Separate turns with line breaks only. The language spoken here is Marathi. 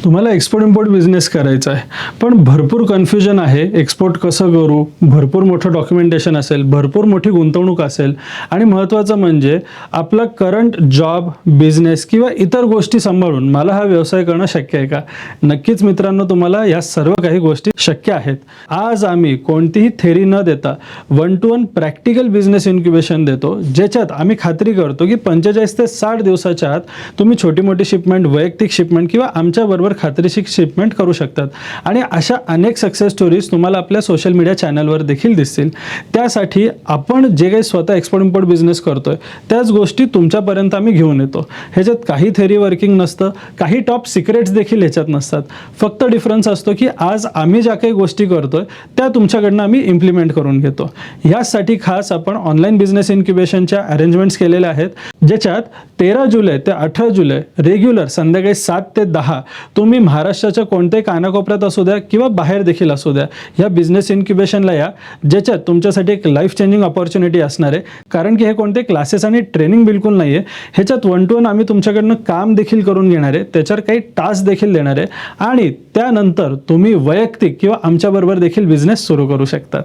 तुम्हाला एक्सपोर्ट इम्पोर्ट बिझनेस करायचा आहे, पण भरपूर कन्फ्युजन आहे. एक्सपोर्ट कसं करू, भरपूर मोठं डॉक्युमेंटेशन असेल, भरपूर मोठी गुंतवणूक असेल आणि महत्त्वाचं म्हणजे आपला करंट जॉब, बिझनेस किंवा इतर गोष्टी सांभाळून मला हा व्यवसाय करणं शक्य आहे का? नक्कीच मित्रांनो, तुम्हाला या सर्व काही गोष्टी शक्य आहेत. आज आम्ही कोणतीही थेरी न देता 1 to 1 प्रॅक्टिकल बिझनेस इन्क्युबेशन देतो, ज्याच्यात आम्ही खात्री करतो की 45 ते 60 दिवसाच्या आत तुम्ही छोटी मोठी शिपमेंट, वैयक्तिक शिपमेंट किंवा आमच्याबरोबर खात्रीशीर शिपमेंट करू शकतात. आणि अशा अनेक सक्सेस स्टोरीज तुम्हाला आपल्या सोशल मीडिया चॅनलवर देखील दिसतील. त्यासाठी आपण जे काही स्वतः एक्सपोर्ट इम्पोर्ट बिझनेस करतोय त्याच गोष्टी तुमच्यापर्यंत आम्ही घेऊन येतो. ह्याच्यात काही थेरी वर्किंग नसतं, काही टॉप सिक्रेट्स देखील ह्याच्यात नसतात. फक्त डिफरन्स असतो की आज आम्ही ज्या काही गोष्टी करतोय त्या तुमच्याकडनं आम्ही इम्प्लिमेंट करून घेतो. यासाठी खास आपण ऑनलाईन बिझनेस इन्क्युबेशनच्या अरेंजमेंट्स केलेल्या आहेत, ज्याच्यात 13 जुलै ते 18 जुलै रेग्युलर संध्याकाळी 7 ते 10 तुम्ही महाराष्ट्राच्या कोणत्याही कानाकोपऱ्यात असू द्या किंवा बाहेर देखील असू द्या, या बिझनेस इन्क्युबेशनला या, ज्याच्यात तुमच्यासाठी एक लाईफ चेंजिंग अपॉर्च्युनिटी असणार आहे. कारण की हे कोणते क्लासेस आणि ट्रेनिंग बिलकुल नाही आहे. ह्याच्यात 1 to 1 आम्ही तुमच्याकडनं काम देखील करून घेणार आहे, त्याच्यावर काही टास्क देखील देणार आहे आणि त्यानंतर तुम्ही वैयक्तिक किंवा आमच्याबरोबर देखील बिझनेस सुरू करू शकतात.